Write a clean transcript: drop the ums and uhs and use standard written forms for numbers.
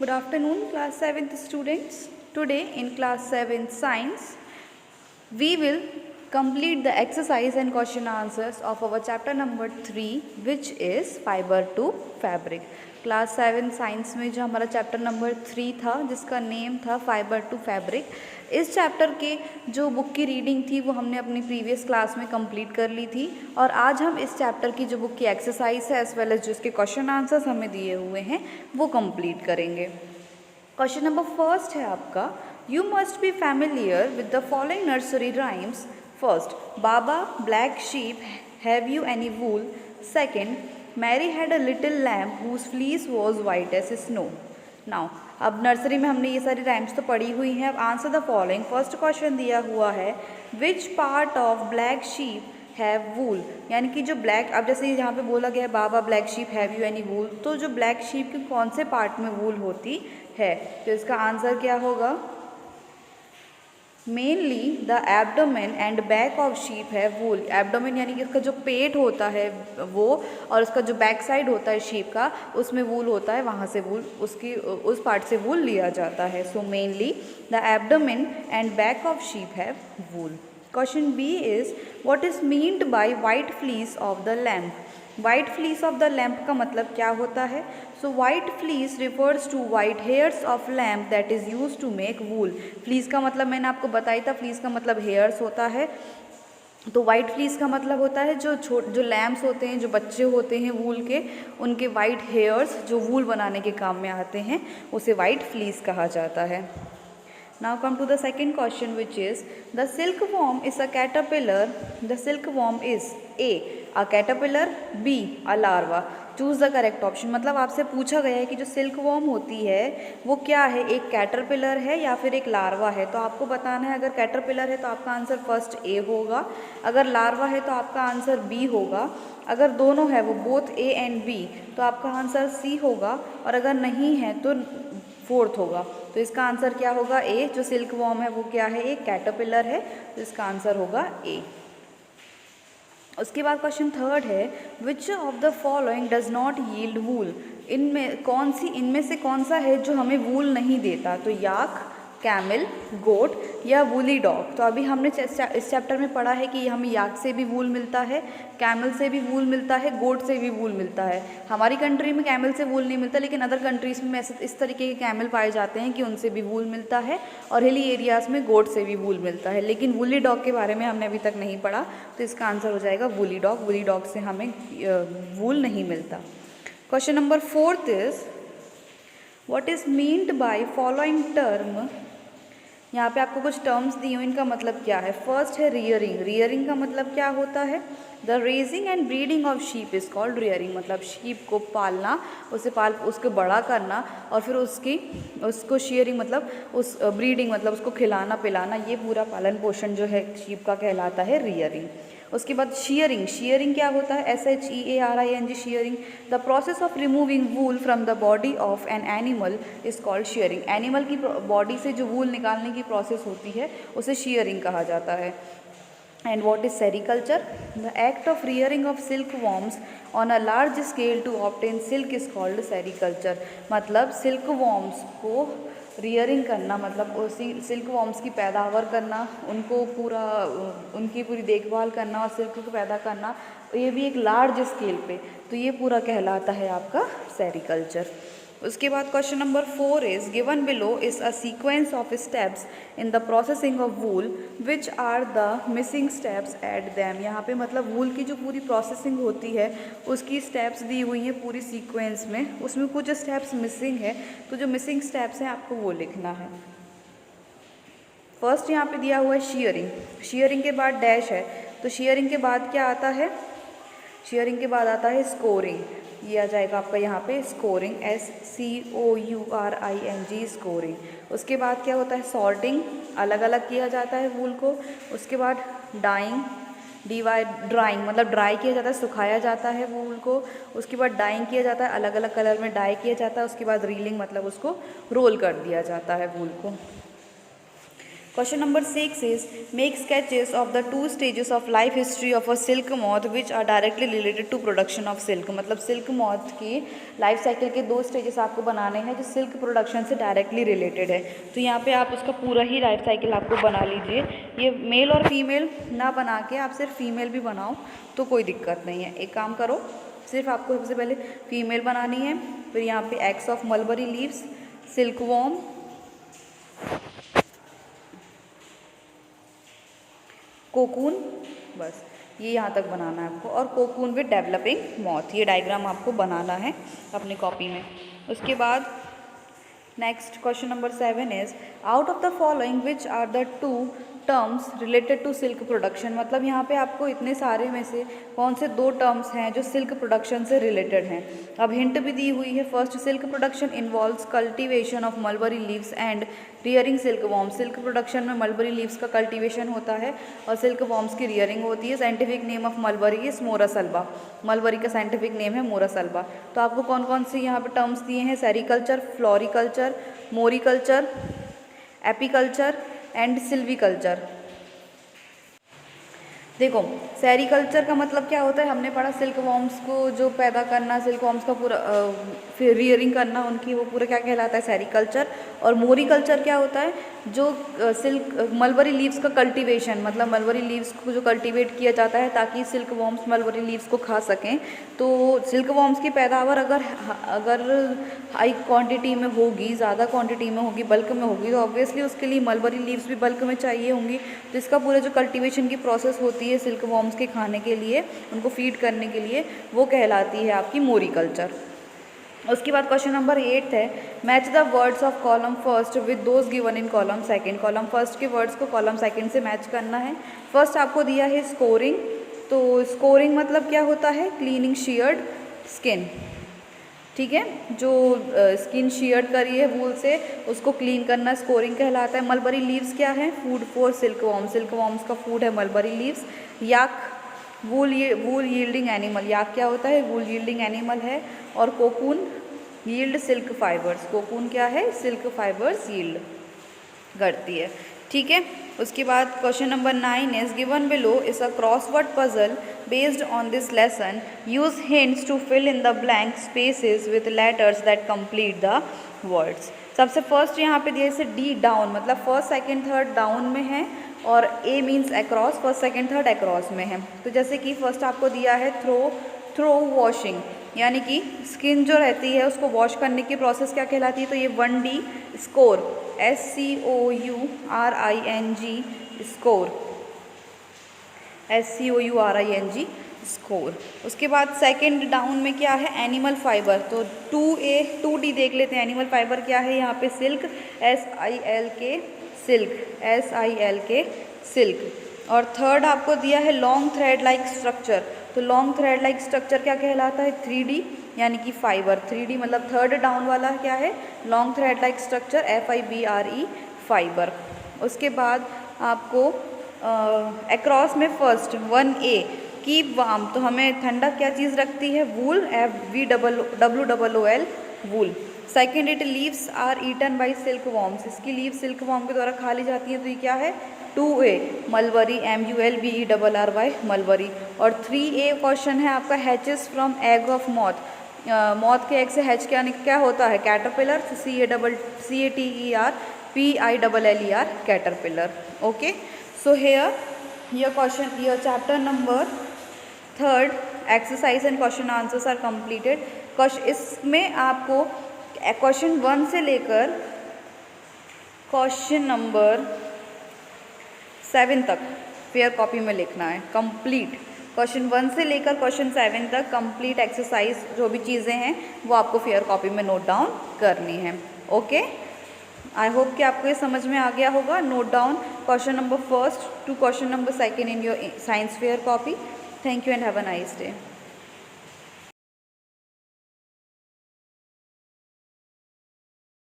Good afternoon, class 7th students. Today in class 7 science, we will complete the exercise and question answers of our chapter number 3, which is fiber to fabric. Class 7 science में जो हमारा chapter number 3 था, जिसका name था fibre to fabric, इस chapter के जो book की रीडिंग थी वो हमने अपनी प्रीवियस क्लास में कंप्लीट कर ली थी। और आज हम इस चैप्टर की जो बुक की एक्सरसाइज है एज वेल एज जो इसके क्वेश्चन आंसर्स हमें दिए हुए हैं वो कंप्लीट करेंगे। क्वेश्चन नंबर फर्स्ट है आपका, you must be familiar with the following nursery rhymes. First, baa black sheep have you any wool. Second, Mary had a little lamb whose fleece was white as snow. Now अब nursery में हमने ये सारी rhymes तो पढ़ी हुई हैं। अब answer the following. First question दिया हुआ है, which part of black sheep have wool, यानी कि जो ब्लैक, अब जैसे यहाँ पे बोला गया है baa baa black sheep have you any wool, तो जो ब्लैक शीप के कौन से पार्ट में वूल होती है, तो इसका आंसर क्या होगा? Mainly the abdomen and back of sheep है वूल। एब्डोमेन यानी कि इसका जो पेट होता है वो, और उसका जो बैक साइड होता है शीप का, उसमें वूल होता है, वहाँ से वूल, उसकी उस पार्ट से वूल लिया जाता है। So mainly the abdomen and back of sheep have wool. Question B is, what is meant by white fleece of the lamb. White fleece of the lamb का मतलब क्या होता है? So white fleece refers to white hairs of lamb that is use to make wool. Fleece का मतलब मैंने आपको बताया था, फ्लीस का मतलब हेयर्स होता है। तो वाइट फ्लीस का मतलब होता है जो लैम्प्स होते हैं, जो बच्चे होते हैं वूल के, उनके वाइट हेयर्स जो वूल बनाने के काम में आते हैं, उसे वाइट फ्लीस कहा जाता है। Now come to the second question, which is, the silkworm is a caterpillar. The silkworm is a caterpillar, B a larva. Choose the correct option। मतलब आपसे पूछा गया है कि जो सिल्कवॉर्म होती है वो क्या है, एक कैटरपिलर है या फिर एक लार्वा है। तो आपको बताना है, अगर कैटरपिलर है तो आपका आंसर फर्स्ट ए होगा, अगर लार्वा है तो आपका आंसर बी होगा, अगर दोनों है वो बोथ ए एंड बी तो आपका आंसर सी होगा, और अगर नहीं है तो फोर्थ होगा। तो इसका आंसर क्या होगा? ए। जो सिल्क वॉर्म है वो क्या है? एक कैटरपिलर है, तो इसका आंसर होगा ए। उसके बाद क्वेश्चन थर्ड है, which of the following does not yield wool. इनमें से कौन सा है जो हमें वूल नहीं देता? तो याक, कैमल, गोट या वूली डॉग। तो अभी हमने इस चैप्टर में पढ़ा है कि हमें याक से भी वूल मिलता है, कैमल से भी वूल मिलता है, गोट से भी वूल मिलता है। हमारी कंट्री में कैमल से वूल नहीं मिलता, लेकिन अदर कंट्रीज़ में ऐसे इस तरीके के कैमल पाए जाते हैं कि उनसे भी वूल मिलता है, और हिली एरियाज़ में गोट से भी वूल मिलता है। लेकिन वूली डॉग के बारे में हमने अभी तक नहीं पढ़ा, तो इसका आंसर हो जाएगा वूली डॉग। वूली डॉग से हमें वूल नहीं मिलता। Question number fourth is, what is meant by following term. यहाँ पे आपको कुछ टर्म्स दी हुई, इनका मतलब क्या है? फर्स्ट है रियरिंग। रियरिंग का मतलब क्या होता है? The raising and breeding of sheep is called rearing. मतलब शीप को पालना, उसको बड़ा करना, और फिर उसको शेयरिंग मतलब ब्रीडिंग मतलब उसको खिलाना पिलाना, ये पूरा पालन पोषण जो है शीप का कहलाता है रियरिंग। उसके बाद शियरिंग। शियरिंग क्या होता है? SHEARING, shearing. The process of removing wool from the body of an animal is called shearing. Animal की बॉडी से जो वूल निकालने की प्रोसेस होती है उसे शियरिंग कहा जाता है। And what is sericulture? The act of rearing of silkworms on a large scale to obtain silk is called sericulture। मतलब silkworms को रियरिंग करना, मतलब उसी सिल्कवॉर्म्स की पैदावार करना, उनकी पूरी देखभाल करना और सिल्क को पैदा करना, ये भी एक लार्ज स्केल पे, तो ये पूरा कहलाता है आपका सेरिकल्चर। उसके बाद question number 4 is, given below is a sequence of steps in the processing of wool, which are the missing steps at them. यहाँ पे मतलब वूल की जो पूरी प्रोसेसिंग होती है उसकी स्टेप्स दी हुई हैं पूरी सीक्वेंस में, उसमें कुछ स्टेप्स मिसिंग है, तो जो मिसिंग स्टेप्स हैं आपको वो लिखना है। फर्स्ट यहाँ पे दिया हुआ है शियरिंग। शियरिंग के बाद डैश है, तो शियरिंग के बाद क्या आता है? शियरिंग के बाद आता है स्कोरिंग। ये आ जाएगा आपका यहाँ पे स्कोरिंग, SCOURING, स्कोरिंग। उसके बाद क्या होता है? सॉर्टिंग, अलग अलग किया जाता है वूल को। उसके बाद डाइंग, ड्राइंग मतलब ड्राई किया जाता है, सुखाया जाता है वूल को। उसके बाद डाइंग किया जाता है, अलग अलग कलर में डाई किया जाता है। उसके बाद रीलिंग मतलब उसको रोल कर दिया जाता है वूल को। Question number 6 is make sketches of the 2 stages of life history of a silk moth which are directly related to production of silk। मतलब सिल्क मॉथ की लाइफ साइकिल के 2 स्टेजेस आपको बनाने हैं जो सिल्क प्रोडक्शन से डायरेक्टली रिलेटेड है। तो यहाँ पे आप उसका पूरा ही लाइफ साइकिल आपको बना लीजिए। ये मेल और फीमेल ना बना के आप सिर्फ फीमेल भी बनाओ तो कोई दिक्कत नहीं है। एक काम करो, सिर्फ आपको सबसे पहले फीमेल बनानी है। फिर यहाँ पे एक्स of mulberry leaves, silk worm, cocoon, बस ये यहाँ तक बनाना है आपको। और कोकून विद डेवलपिंग मॉथ, ये डायग्राम आपको बनाना है अपनी कॉपी में। उसके बाद next question number 7 is out of the following which are the 2 terms related to silk production. मतलब यहाँ पे आपको इतने सारे में से कौन से 2 टर्म्स हैं जो सिल्क प्रोडक्शन से रिलेटेड हैं। अब हिंट भी दी हुई है। First, silk production involves cultivation of mulberry leaves and rearing silk worms. Silk production में मलबरी लीव्स का कल्टीवेशन होता है और सिल्क वॉर्म्स की रियरिंग होती है। Scientific name of mulberry is Morris alba. Mulberry का साइंटिफिक नेम है मोरस अल्बा। तो आपको कौन कौन से यहाँ पे टर्म्स दिए हैं? Sericulture, floriculture, moriculture, apiculture and silviculture. देखो, सेरिकल्चर का मतलब क्या होता है? हमने पढ़ा सिल्क वॉर्म्स को जो पैदा करना, सिल्क वॉर्म्स का पूरा फिर रियरिंग करना उनकी, वो पूरा क्या कहलाता है? सेरिकल्चर। और मोरिकल्चर क्या होता है? जो सिल्क मलबरी लीव्स का कल्टीवेशन, मतलब मलबरी लीव्स को जो कल्टीवेट किया जाता है ताकि सिल्क वॉर्म्स मलबरी लीव्स को खा सकें। तो सिल्क वॉर्म्स की पैदावार अगर हाई क्वांटिटी में होगी, ज़्यादा क्वांटिटी में होगी, बल्क में होगी, तो ऑब्वियसली उसके लिए मलबरी लीव्स भी बल्क में चाहिए होंगी। तो इसका पूरा जो कल्टीवेशन की प्रोसेस होती है सिल्क वॉर्म्स के खाने के लिए, उनको फीड करने के लिए, वो कहलाती है आपकी मोरिकल्चर। उसके बाद क्वेश्चन नंबर 8 है match the words of column first with those given in column second. Column first के वर्ड्स को कॉलम सेकंड से मैच करना है। फर्स्ट आपको दिया है स्कोरिंग। तो स्कोरिंग मतलब क्या होता है? क्लीनिंग शीयर्ड स्किन, ठीक है, जो स्किन शीयर करी है वूल से उसको क्लीन करना स्कोरिंग कहलाता है। मलबरी लीव्स क्या है? Food for silk worms. Silk worms का फूड है मलबरी लीव्स। याक वूल यील्डिंग एनिमल। याक क्या होता है? वूल यील्डिंग एनिमल है। और cocoon yield silk fibres. Cocoon क्या है? सिल्क फाइबर्स यील्ड करती है, ठीक है। उसके बाद question number 9 is given below is a crossword puzzle based on this lesson. Use hints to fill in the blank spaces with letters that complete the words. सबसे first यहाँ पे दिया इसे डी डाउन, मतलब फर्स्ट सेकंड थर्ड डाउन में है और A means across, first second third across में है। तो जैसे कि फर्स्ट आपको दिया है थ्रो वॉशिंग, यानी कि स्किन जो रहती है उसको वॉश करने की प्रोसेस क्या कहलाती है? तो ये 1D score, SCOURING score, SCOURING score. उसके बाद सेकंड डाउन में क्या है? Animal fibre. तो 2D देख लेते हैं। एनिमल फाइबर क्या है यहाँ पे? Silk, SILK silk, SILK silk. और थर्ड आपको दिया है लॉन्ग थ्रेड लाइक स्ट्रक्चर। तो लॉन्ग थ्रेड लाइक स्ट्रक्चर क्या कहलाता है? 3D यानी कि फाइबर। 3D मतलब थर्ड डाउन वाला क्या है? Long thread like structure, FIBRE fibre. उसके बाद आपको अक्रॉस में फर्स्ट 1A कीप वार्म। तो हमें ठंडा क्या चीज़ रखती है? Wool, WOOL wool. Second, it leaves are eaten by silk worms. इसकी लीव सिल्क वॉर्म के द्वारा खा ली जाती हैं। तो ये क्या है? 2A mulberry, MULBERRY mulberry. और 3A क्वेश्चन है आपका hatches from egg of moth. Moth के एग से हैच क्या होता है? Caterpillar, CATERPILLER caterpillar. Okay, so here your chapter number 3 exercise and question answers are completed. इसमें आपको क्वेश्चन 1 से लेकर क्वेश्चन नंबर 7 तक फेयर कॉपी में लिखना है कंप्लीट। क्वेश्चन 1 से लेकर क्वेश्चन 7 तक कंप्लीट एक्सरसाइज जो भी चीज़ें हैं वो आपको फेयर कॉपी में नोट डाउन करनी है। ओके, आई होप कि आपको ये समझ में आ गया होगा। Note down question number 1 to question number 2 in your science fair copy. Thank you and have a nice day.